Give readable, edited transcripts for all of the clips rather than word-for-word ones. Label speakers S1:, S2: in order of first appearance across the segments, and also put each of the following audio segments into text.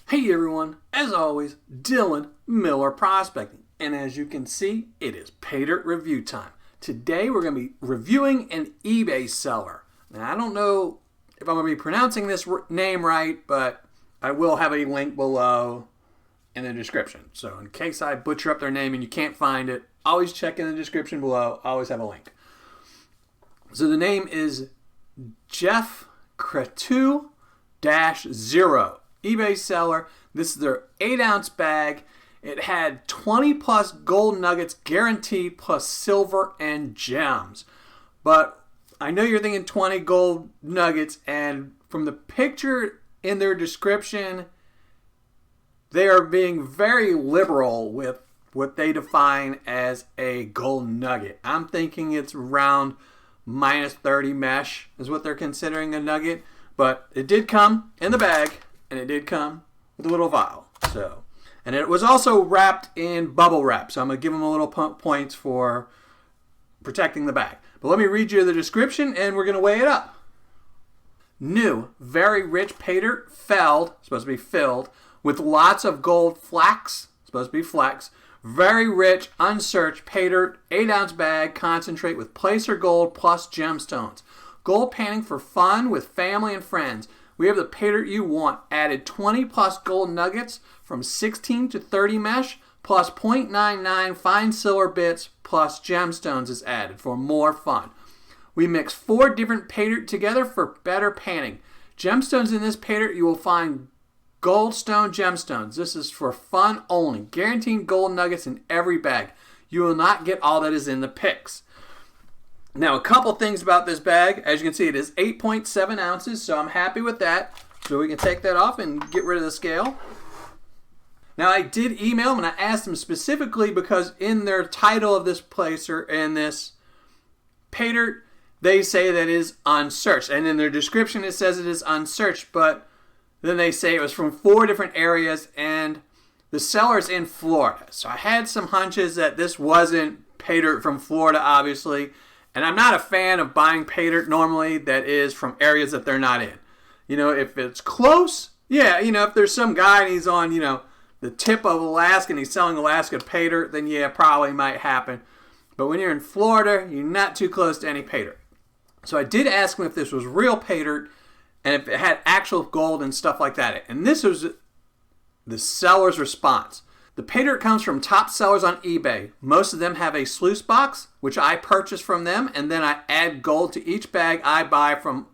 S1: Hey everyone, as always, Dylan Miller Prospecting. And as you can see, it is Paydirt review time. Today we're going to be reviewing an eBay seller. Now I don't know if I'm going to be pronouncing this name right, but I will have a link below in the description. So in case I butcher up their name and you can't find it, always check in the description below. I always have a link. So the name is Jefcetu-0 eBay seller. This is their 8-ounce bag. It had 20 plus gold nuggets guaranteed plus silver and gems. But I know you're thinking 20 gold nuggets, and from the picture in their description, they are being very liberal with what they define as a gold nugget. I'm thinking it's around minus 30 mesh is what they're considering a nugget. But it did come in the bag, and it did come with a little vial. And it was also wrapped in bubble wrap, so I'm going to give them a little points for protecting the bag. But let me read you the description, and we're going to weigh it up. New, very rich Paydirt, supposed to be filled, with lots of gold flax, supposed to be flex. Very rich, unsearched Paydirt, 8-ounce bag, concentrate with placer gold plus gemstones. Gold panning for fun with family and friends. We have the Paydirt you want. Added 20 plus gold nuggets from 16 to 30 mesh plus 0.99 fine silver bits plus gemstones is added for more fun. We mix 4 different Paydirt together for better panning. Gemstones in this Paydirt you will find goldstone gemstones. This is for fun only. Guaranteed gold nuggets in every bag. You will not get all that is in the pics. Now, a couple things about this bag. As you can see, it is 8.7 ounces, so I'm happy with that. So we can take that off and get rid of the scale. Now, I did email them, and I asked them specifically because in their title of this placer, in this Paydirt, they say that it is unsearched. And in their description, it says it is unsearched, but then they say it was from 4 different areas, and the seller's in Florida. So I had some hunches that this wasn't Paydirt from Florida, obviously. And I'm not a fan of buying Paydirt normally that is from areas that they're not in. You know, if it's close, yeah, you know, if there's some guy and he's on, you know, the tip of Alaska and he's selling Alaska Paydirt, then yeah, probably might happen. But when you're in Florida, you're not too close to any Paydirt. So I did ask him if this was real Paydirt and if it had actual gold and stuff like that. And this was the seller's response. The Paydirt comes from top sellers on eBay. Most of them have a sluice box, which I purchase from them, and then I add gold to each bag I buy from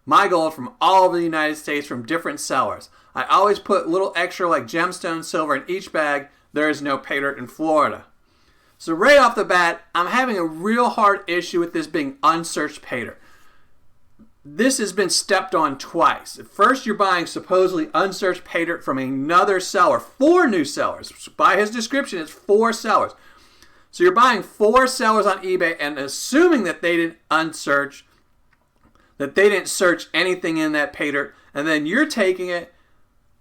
S1: my gold from all over the United States from different sellers. I always put little extra like gemstone silver in each bag. There is no Paydirt in Florida. So right off the bat, I'm having a real hard issue with this being unsearched Paydirt. This has been stepped on twice. At first, you're buying supposedly unsearched Paydirt from another seller. 4 new sellers. By his description, it's 4 sellers. So you're buying 4 sellers on eBay and assuming that they didn't unsearch, that they didn't search anything in that Paydirt, and then you're taking it,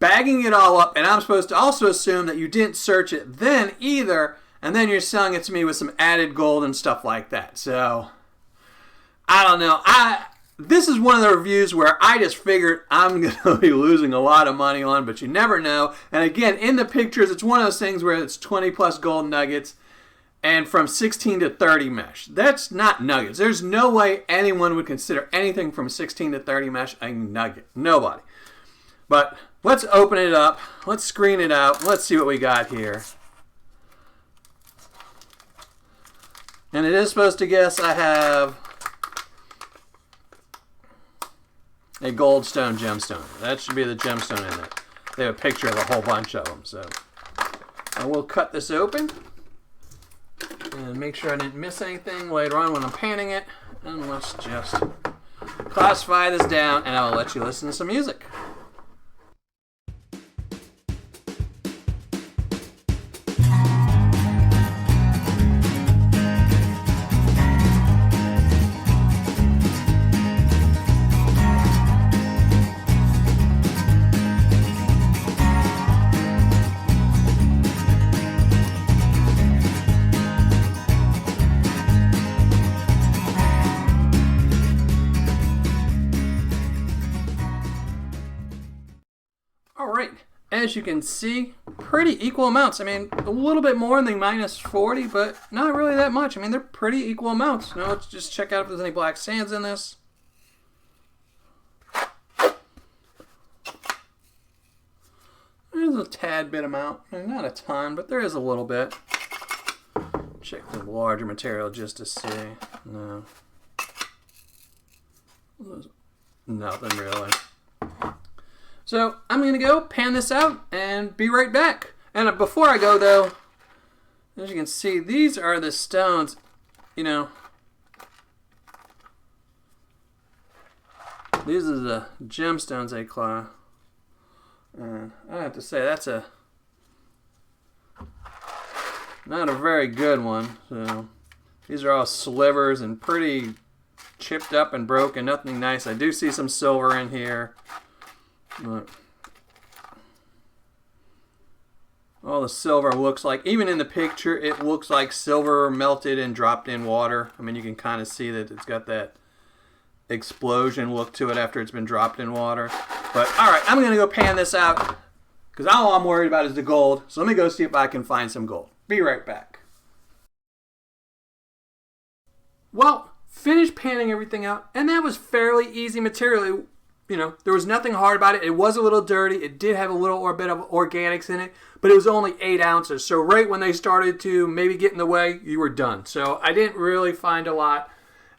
S1: bagging it all up, and I'm supposed to also assume that you didn't search it then either, and then you're selling it to me with some added gold and stuff like that. So, I don't know. This is one of the reviews where I just figured I'm going to be losing a lot of money on, but you never know. And again, in the pictures, it's one of those things where it's 20 plus gold nuggets and from 16 to 30 mesh. That's not nuggets. There's no way anyone would consider anything from 16 to 30 mesh a nugget. Nobody. But let's open it up. Let's screen it out. Let's see what we got here. And it is supposed to guess I have a goldstone gemstone. That should be the gemstone in there. They have a picture of a whole bunch of them. So I will cut this open and make sure I didn't miss anything later on when I'm panning it. And let's just classify this down, and I'll let you listen to some music. as you can see, pretty equal amounts. I mean, a little bit more than minus 40, but not really that much. I mean, they're pretty equal amounts. Now let's just check out if there's any black sands in this. There's a tad bit amount. I mean, not a ton, but there is a little bit. Check the larger material just to see. No. Nothing really. So I'm going to go pan this out and be right back. And before I go though, as you can see, these are the stones, you know. These are the gemstones they call. I have to say that's not a very good one. So these are all slivers and pretty chipped up and broken. Nothing nice. I do see some silver in here, but all the silver looks like, even in the picture, it looks like silver melted and dropped in water. I mean, you can kind of see that it's got that explosion look to it after it's been dropped in water. But all right, I'm gonna go pan this out because all I'm worried about is the gold. So let me go see if I can find some gold. Be right back. Well, finished panning everything out, and that was fairly easy material. You know, there was nothing hard about it. It was a little dirty. It did have a little or bit of organics in it, but it was only 8 ounces. So right when they started to maybe get in the way, you were done. So I didn't really find a lot.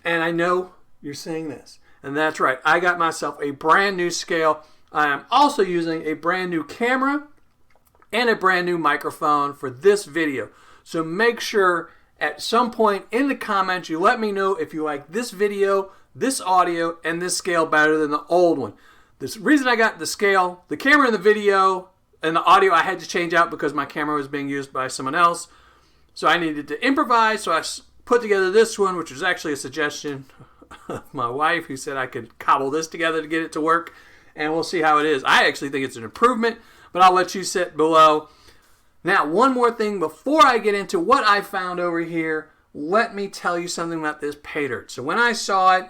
S1: And I know you're saying this, and that's right. I got myself a brand new scale. I am also using a brand new camera and a brand new microphone for this video. So make sure at some point in the comments you let me know if you like this video, this audio, and this scale better than the old one. The reason I got the scale, the camera and the video, and the audio I had to change out because my camera was being used by someone else. So I needed to improvise, so I put together this one, which was actually a suggestion of my wife, who said I could cobble this together to get it to work, and we'll see how it is. I actually think it's an improvement, but I'll let you sit below. Now, one more thing before I get into what I found over here, let me tell you something about this paydirt. So when I saw it,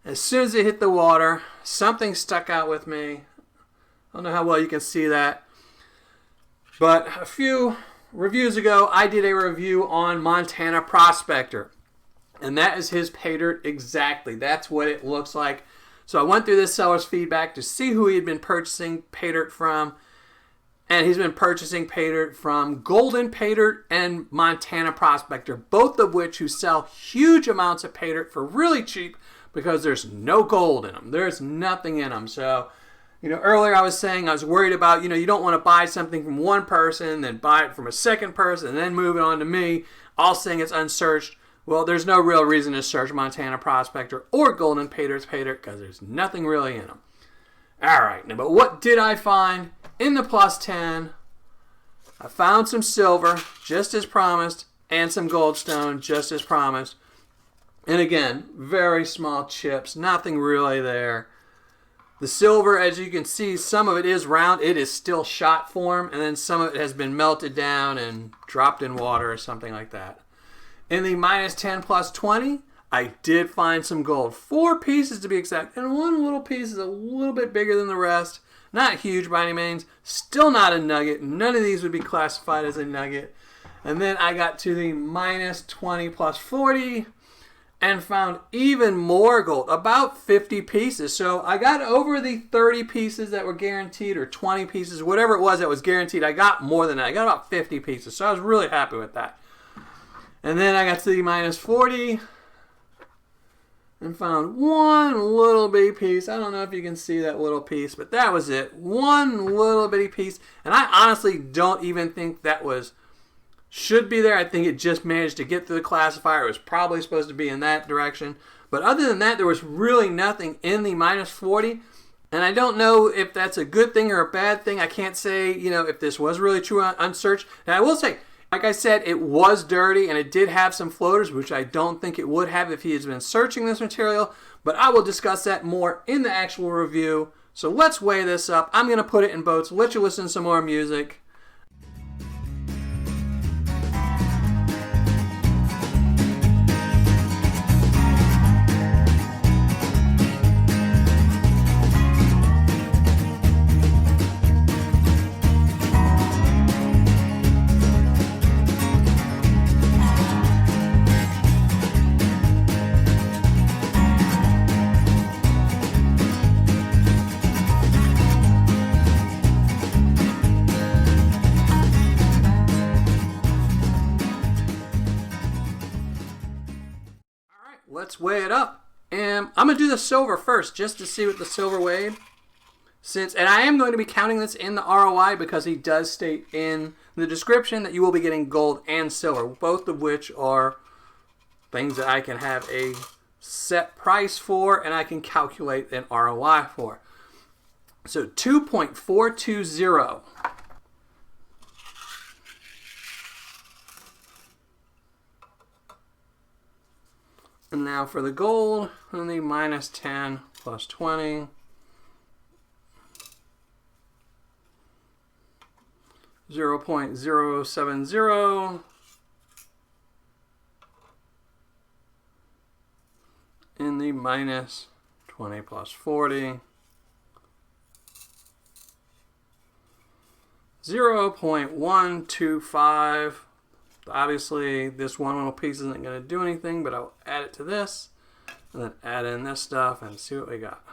S1: as soon as it hit the water, something stuck out with me. I don't know how well you can see that, but a few reviews ago, I did a review on Montana Prospector, and that is his paydirt exactly. That's what it looks like. So I went through this seller's feedback to see who he had been purchasing paydirt from, and he's been purchasing paydirt from Golden Paydirt and Montana Prospector, both of which who sell huge amounts of paydirt for really cheap because there's no gold in them. There's nothing in them. So, you know, earlier I was saying I was worried about, you know, you don't want to buy something from one person, then buy it from a second person, and then move it on to me, all saying it's unsearched. Well, there's no real reason to search Montana Prospector or Golden Paydirt's paydirt because there's nothing really in them. All right, now, but what did I find in the plus 10? I found some silver, just as promised, and some goldstone, just as promised. And again, very small chips, nothing really there. The silver, as you can see, some of it is round. It is still shot form, and then some of it has been melted down and dropped in water or something like that. In the minus 10 plus 20, I did find some gold. 4 pieces to be exact, and one little piece is a little bit bigger than the rest. Not huge by any means. Still not a nugget. None of these would be classified as a nugget. And then I got to the minus 20 plus 40 and found even more gold, about 50 pieces. So I got over the 30 pieces that were guaranteed, or 20 pieces, whatever it was that was guaranteed. I got more than that. I got about 50 pieces, so I was really happy with that. And then I got to the minus 40 and found one little bitty piece. I don't know if you can see that little piece, but that was it. One little bitty piece. And I honestly don't even think that should be there. I think it just managed to get through the classifier. It was probably supposed to be in that direction. But other than that, there was really nothing in the minus 40. And I don't know if that's a good thing or a bad thing. I can't say, you know, if this was really true unsearched. And I will say, like I said, it was dirty and it did have some floaters, which I don't think it would have if he has been searching this material. But I will discuss that more in the actual review. So let's weigh this up. I'm going to put it in boats. Let you listen to some more music. let's weigh it up. And I'm going to do the silver first just to see what the silver weighed. And I am going to be counting this in the ROI because he does state in the description that you will be getting gold and silver, both of which are things that I can have a set price for and I can calculate an ROI for. So 2.420. And now for the gold, only minus 10 plus 20. 0.070. In the minus 20 plus 40. 0.125. Obviously, this one little piece isn't going to do anything, but I'll add it to this, and then add in this stuff, and see what we got.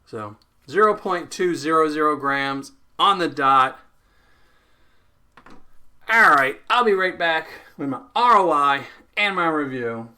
S1: So 0.200 grams on the dot. All right, I'll be right back with my ROI and my review.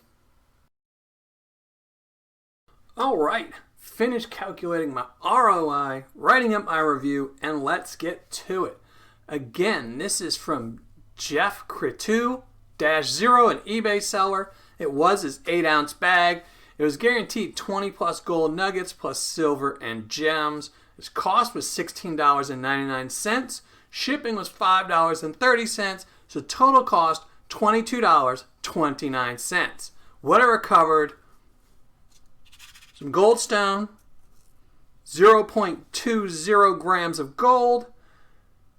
S1: All right, finished calculating my ROI, writing up my review, and let's get to it. Again, this is from Jefcetu-0, an eBay seller. It was his 8-ounce bag. It was guaranteed 20 plus gold nuggets plus silver and gems. His cost was $16.99. Shipping was $5.30. So total cost $22.29. What I recovered: some goldstone, 0.20 grams of gold,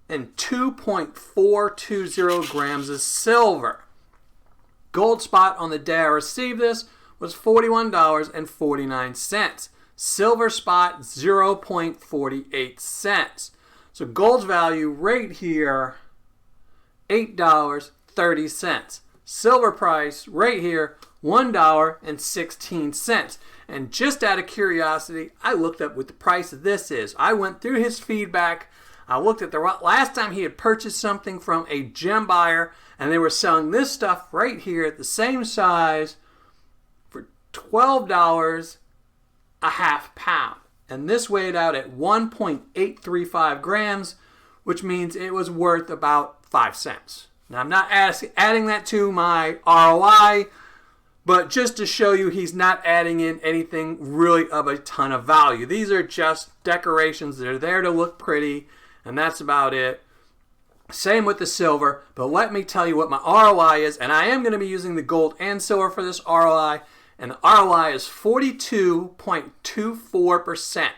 S1: and 2.420 grams of silver. Gold spot on the day I received this was $41.49. Silver spot, 0.48 cents. So gold's value right here, $8.30. Silver price right here, $1.16. And just out of curiosity, I looked up what the price of this is. I went through his feedback. I looked at the last time he had purchased something from a gem buyer, and they were selling this stuff right here at the same size for $12 a half pound. And this weighed out at 1.835 grams, which means it was worth about 5 cents. Now, I'm not adding that to my ROI, but just to show you he's not adding in anything really of a ton of value. These are just decorations. They're there to look pretty, and that's about it. Same with the silver, but let me tell you what my ROI is, and I am going to be using the gold and silver for this ROI, and the ROI is 42.24%,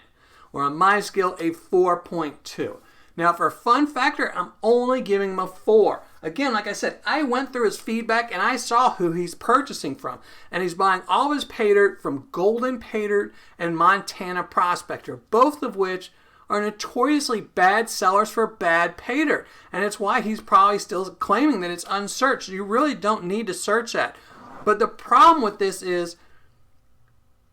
S1: or on my scale, a 4.2. Now, for a fun factor, I'm only giving him a 4. Again, like I said, I went through his feedback and I saw who he's purchasing from. And he's buying all of his paydirt from Golden Paydirt and Montana Prospector, both of which are notoriously bad sellers for bad paydirt. And it's why he's probably still claiming that it's unsearched. You really don't need to search that. But the problem with this is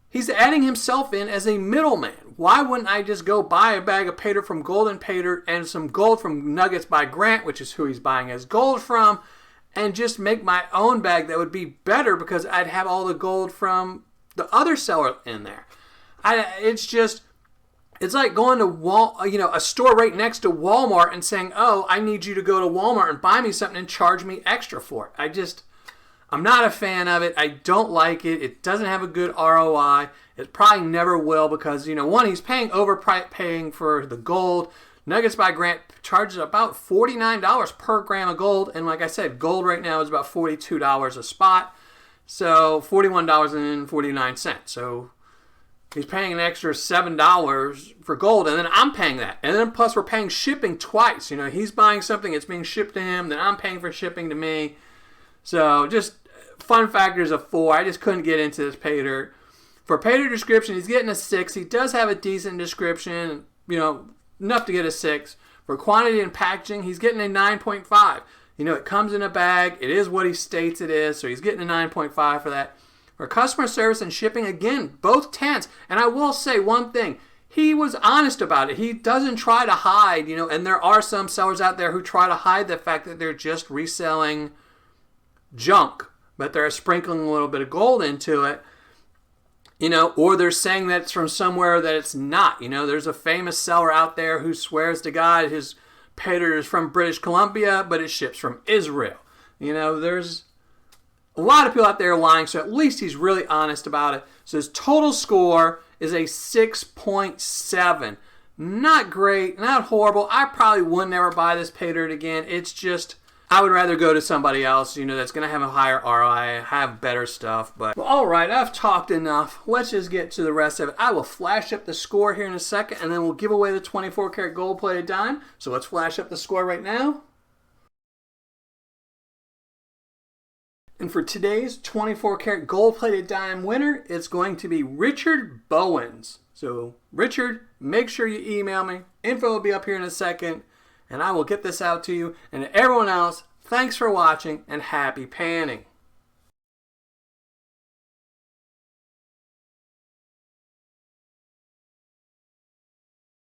S1: he's adding himself in as a middleman. Why wouldn't I just go buy a bag of paydirt from Golden Paydirt and some gold from Nuggets by Grant, which is who he's buying his gold from, and just make my own bag that would be better because I'd have all the gold from the other seller in there. It's like going to a store right next to Walmart and saying, oh, I need you to go to Walmart and buy me something and charge me extra for it. I'm not a fan of it. I don't like it. It doesn't have a good ROI. It probably never will because, one, he's overpaying for the gold. Nuggets by Grant charges about $49 per gram of gold. And like I said, gold right now is about $42 a spot. So $41.49. So he's paying an extra $7 for gold. And then I'm paying that. And then plus we're paying shipping twice. He's buying something, it's being shipped to him. Then I'm paying for shipping to me. So just fun factors of 4. I just couldn't get into this paydirt. For paydirt description, he's getting a 6. He does have a decent description, enough to get a 6. For quantity and packaging, he's getting a 9.5. It comes in a bag. It is what he states it is, so he's getting a 9.5 for that. For customer service and shipping, again, both 10s. And I will say one thing. He was honest about it. He doesn't try to hide, and there are some sellers out there who try to hide the fact that they're just reselling junk. but they're sprinkling a little bit of gold into it. Or they're saying that it's from somewhere that it's not. There's a famous seller out there who swears to God his paydirt is from British Columbia, but it ships from Israel. There's a lot of people out there lying, so at least he's really honest about it. So his total score is a 6.7. Not great, not horrible. I probably would never buy this paydirt again. It's just, I would rather go to somebody else, that's going to have a higher R.O.I, have better stuff. But all right, I've talked enough. Let's just get to the rest of it. I will flash up the score here in a second, and then we'll give away the 24 karat gold-plated dime. So let's flash up the score right now. And for today's 24 karat gold-plated dime winner, it's going to be Richard Bowens. So, Richard, make sure you email me. Info will be up here in a second, and I will get this out to you. And to everyone else, thanks for watching, and happy panning.